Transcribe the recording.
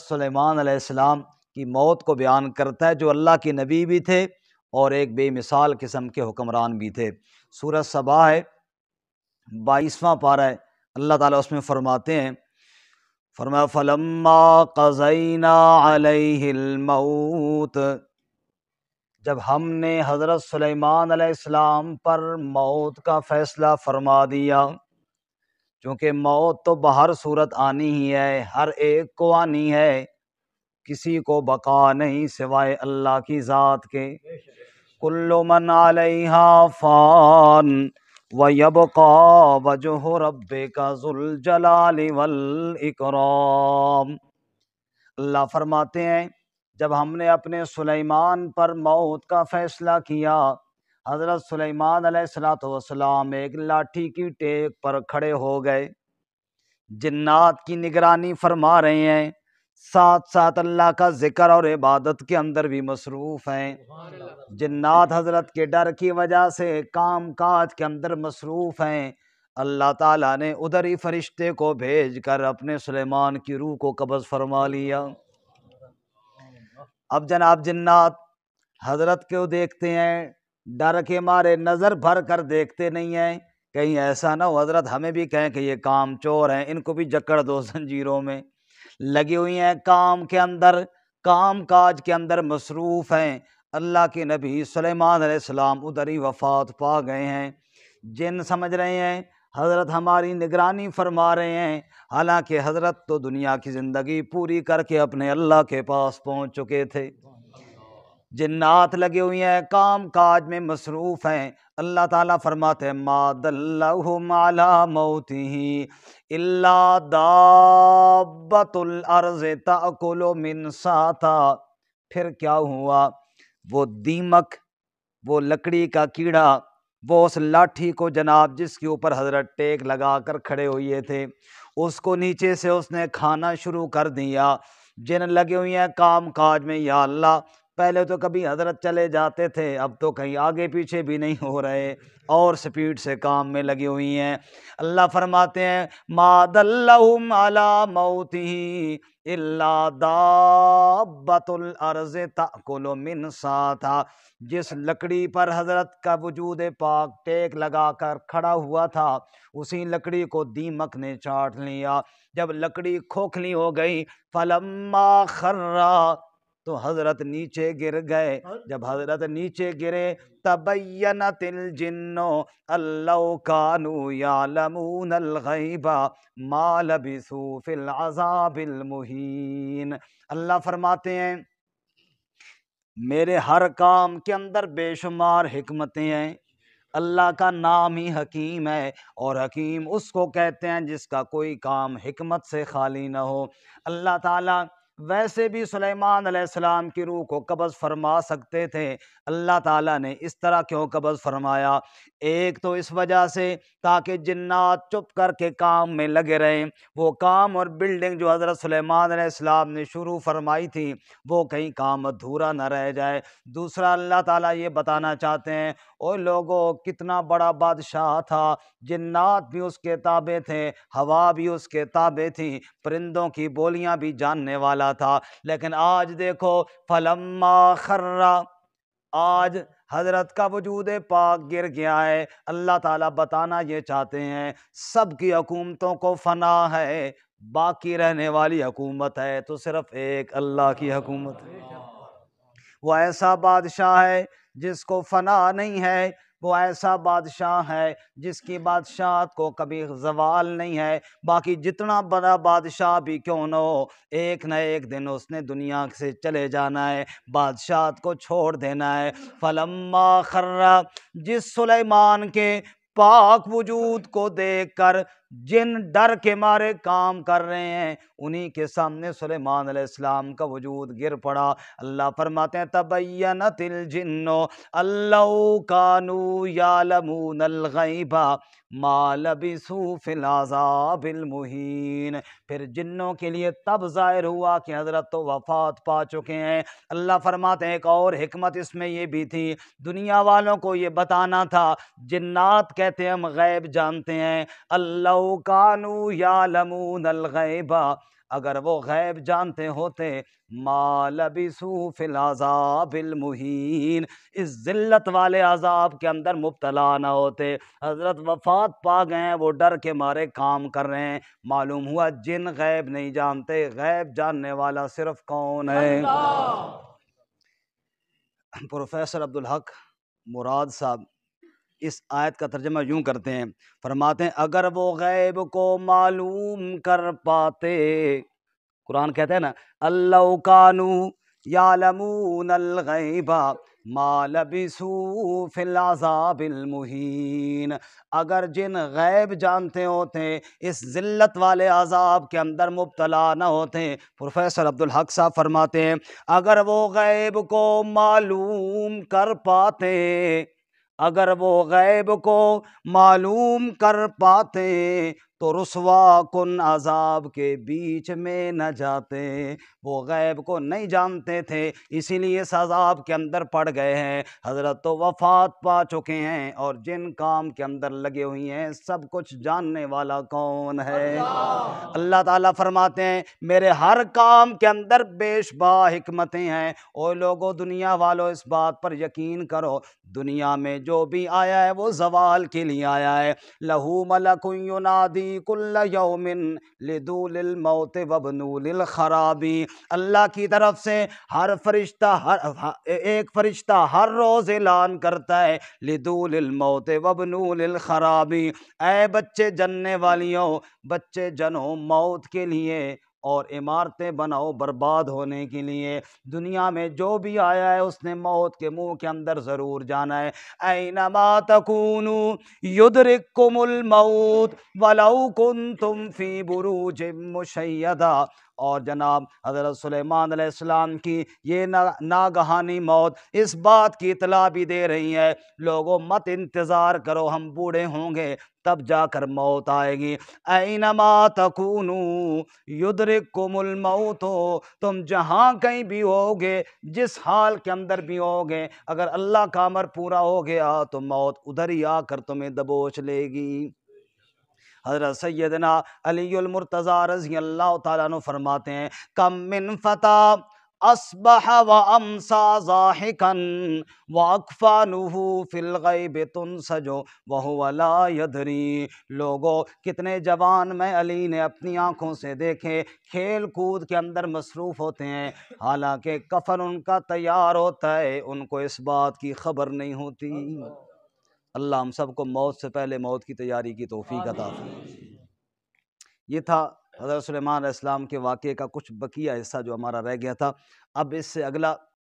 سلیمان علیہ السلام کی موت کو بیان کرتا ہے، جو اللہ کے نبی بھی تھے اور ایک بے مثال قسم کے حکمران بھی تھے۔ سورہ سبا ہے، 22واں پارہ ہے، اللہ تعالیٰ اس میں فرماتے ہیں، فرمایا فَلَمَّا قَضَيْنَا عَلَيْهِ الْمَوْتَ، جب ہم نے حضرت سلیمان علیہ السلام پر موت کا فیصلہ فرما دیا، چونکہ موت تو بہر صورت آنی ہی ہے، ہر ایک کو آنی ہے، کسی کو بقا نہیں سوائے اللہ کی ذات کے۔ کل من علیہا فان ویبقى وجہ ربک ذو الجلال والاکرام۔ اللہ فرماتے ہیں جب ہم نے اپنے سلیمان پر موت کا فیصلہ کیا، حضرت سلیمان علیہ السلام ایک لاٹھی کی ٹیک پر کھڑے ہو گئے، جنات کی نگرانی فرما رہے ہیں، ساتھ ساتھ اللہ کا ذکر اور عبادت کے اندر بھی مصروف ہیں۔ جنات حضرت کے ڈر کی وجہ سے کام کاج کے اندر مصروف ہیں، اللہ تعالیٰ نے ادھر ہی فرشتے کو بھیج کر اپنے سلیمان کی روح کو قبض فرما لیا۔ اب جناب جنات حضرت کو دیکھتے ہیں، ڈر کے مارے نظر بھر کر دیکھتے نہیں ہیں، کہیں ایسا نہ ہو حضرت ہمیں بھی کہیں کہ یہ کام چور ہیں، ان کو بھی جکڑ دو، زنجیروں میں لگی ہوئی ہیں، کام کے اندر کام کاج کے اندر مصروف ہیں۔ اللہ کے نبی سلیمان علیہ السلام ادھر ہی وفات پا گئے ہیں۔ جن سمجھ رہے ہیں حضرت ہماری نگرانی فرما رہے ہیں، حالانکہ حضرت تو دنیا کی زندگی پوری کر کے اپنے اللہ کے پاس پہنچ چکے تھے۔ جنات لگے ہوئی ہیں، کام کاج میں مصروف ہیں۔ اللہ تعالیٰ فرماتے ہیں ما دلہم علی موتہ الا دابۃ الارض تأکل من ساتا۔ پھر کیا ہوا؟ وہ دیمک، وہ لکڑی کا کیڑا، وہ اس لاٹھی کو جناب جس کے اوپر حضرت ٹیک لگا کر کھڑے ہوئے تھے، اس کو نیچے سے اس نے کھانا شروع کر دیا۔ جن لگے ہوئے ہیں کام کاج میں، یا اللہ پہلے تو کبھی حضرت چلے جاتے تھے، اب تو کہیں آگے پیچھے بھی نہیں ہو رہے، اور سپیڈ سے کام میں لگی ہوئی ہیں۔ اللہ فرماتے ہیں ما دلہم علی موتہ الا دابۃ الارض تأکل من ساتا۔ جس لکڑی پر حضرت کا وجود پاک ٹیک لگا کر کھڑا ہوا تھا، اسی لکڑی کو دیمک نے چاٹ لیا۔ جب لکڑی کھوکھلی ہو گئی، فلما خرّا، تو حضرت نیچے گر گئے۔ جب حضرت نیچے گرے، تبینت الجن ان لو کانوا یعلمون الغیب ما لبثوا فی العذاب المہین۔ اللہ فرماتے ہیں میرے ہر کام کے اندر بے شمار حکمتیں ہیں۔ اللہ کا نام ہی حکیم ہے، اور حکیم اس کو کہتے ہیں جس کا کوئی کام حکمت سے خالی نہ ہو۔ اللہ تعالیٰ ویسے بھی سلیمان علیہ السلام کی روح کو قبض فرما سکتے تھے، اللہ تعالیٰ نے اس طرح کیوں قبض فرمایا؟ ایک تو اس وجہ سے تاکہ جنات چپ کر کے کام میں لگے رہیں، وہ کام اور بلڈنگ جو حضرت سلیمان علیہ السلام نے شروع فرمائی تھی وہ کہیں کام ادھورا نہ رہ جائے۔ دوسرا اللہ تعالیٰ یہ بتانا چاہتے ہیں او لوگوں کتنا بڑا بادشاہ تھا، جنات بھی اس کے تابع تھے، ہوا بھی اس کے تابع تھی، پرندوں کی بولیاں بھی جاننے والا تھا، لیکن آج دیکھو فلما خرّا، آج حضرت کا وجود پاک گر گیا ہے۔ اللہ تعالیٰ بتانا یہ چاہتے ہیں سب کی حکومتوں کو فنا ہے، باقی رہنے والی حکومت ہے تو صرف ایک اللہ کی حکومت ہے۔ وہ ایسا بادشاہ ہے جس کو فنا نہیں ہے، وہ ایسا بادشاہ ہے جس کی بادشاہت کو کبھی زوال نہیں ہے۔ باقی جتنا بڑا بادشاہ بھی کیوں نہ ہو، ایک نہ ایک دن اس نے دنیا سے چلے جانا ہے، بادشاہت کو چھوڑ دینا ہے۔ فلما خرّا، جس سلیمان کے پاک وجود کو دیکھ کر جن ڈر کے مارے کام کر رہے ہیں، انہی کے سامنے سلیمان علیہ السلام کا وجود گر پڑا۔ اللہ فرماتے ہیں تبینت الجن ان لو کانوا یعلمون الغیب ما لبثوا فی العذاب المہین۔ پھر جنوں کے لیے تب ظاہر ہوا کہ حضرت تو وفات پا چکے ہیں۔ اللہ فرماتے ہیں ایک اور حکمت اس میں یہ بھی تھی، دنیا والوں کو یہ بتانا تھا، جنات کہتے ہیں ہم غیب جانتے ہیں، ان لو کانوا یعلمون الغیب، اگر وہ غیب جانتے ہوتے ما لبثوا فی العذاب المہین، اس ذلت والے عذاب کے اندر مبتلا نہ ہوتے۔ حضرت وفات پا گئے ہیں، وہ ڈر کے مارے کام کر رہے ہیں۔ معلوم ہوا جن غیب نہیں جانتے، غیب جاننے والا صرف کون ہے؟ پروفیسر عبدالحق مراد صاحب اس آیت کا ترجمہ یوں کرتے ہیں، فرماتے ہیں اگر وہ غیب کو معلوم کر پاتے، قرآن کہتے ہیں نا اللہ کانوا یعلمون الغیب ما لبثوا فی العذاب المہین، اگر جن غیب جانتے ہوتے اس ذلت والے عذاب کے اندر مبتلا نہ ہوتے۔ پروفیسر عبدالحق صاحب فرماتے ہیں اگر وہ غیب کو معلوم کر پاتے، اگر وہ غیب کو معلوم کر پاتے تو رسوا کن عذاب کے بیچ میں نہ جاتے۔ وہ غیب کو نہیں جانتے تھے، اسی لیے اس عذاب کے اندر پڑ گئے ہیں۔ حضرت تو وفات پا چکے ہیں، اور جن کام کے اندر لگے ہوئی ہیں سب کچھ جاننے والا کون ہے؟ اللہ تعالیٰ فرماتے ہیں میرے ہر کام کے اندر بیشبا حکمتیں ہیں۔ او لوگو، دنیا والو اس بات پر یقین کرو، دنیا میں جو بھی آیا ہے وہ زوال کے لیے آیا ہے۔ لہو ملک ینادی کل یوم لدول الموت وابنو للخراب، اللہ کی طرف سے ہر فرشتہ ایک فرشتہ ہر روز اعلان کرتا ہے لدول الموت وابنو للخراب، اے بچے جننے والیوں، بچے جنو موت کے لیے اور عمارتیں بناؤ برباد ہونے کے لیے۔ دنیا میں جو بھی آیا ہے اس نے موت کے منہ کے اندر ضرور جانا ہے۔ اینما تکونوا یدرککم الموت ولو کنتم فی بروج مشیدہ، اور جناب حضرت سلیمان علیہ السلام کی یہ ناگہانی موت اس بات کی اطلاع بھی دے رہی ہے لوگوں مت انتظار کرو ہم بوڑھے ہوں گے تب جا کر موت آئے گی۔ اینما تکونوا یدرککم الموت، تم جہاں کہیں بھی ہوگے، جس حال کے اندر بھی ہوگے، اگر اللہ کا امر پورا ہو گیا تو موت ادھر ہی آ کر تمہیں دبوچ لے گی۔ حضرت سیدنا علی المرتضیٰ رضی اللہ تعالیٰ عنہ فرماتے ہیں کم من فتى اصبح وامسى ضاحكا واکفانه فی الغیب تنسج وهو لا يدری، لوگوں کتنے جوان میں علی نے اپنی آنکھوں سے دیکھے کھیل کود کے اندر مصروف ہوتے ہیں، حالانکہ کفن ان کا تیار ہوتا ہے، ان کو اس بات کی خبر نہیں ہوتی۔ اللہ ہم سب کو موت سے پہلے موت کی تیاری کی توفیق عطا فرمائے۔ یہ تھا حضرت سلیمان علیہ السلام کے واقعے کا کچھ بقیہ حصہ جو ہمارا رہ گیا تھا۔ اب اس سے اگلا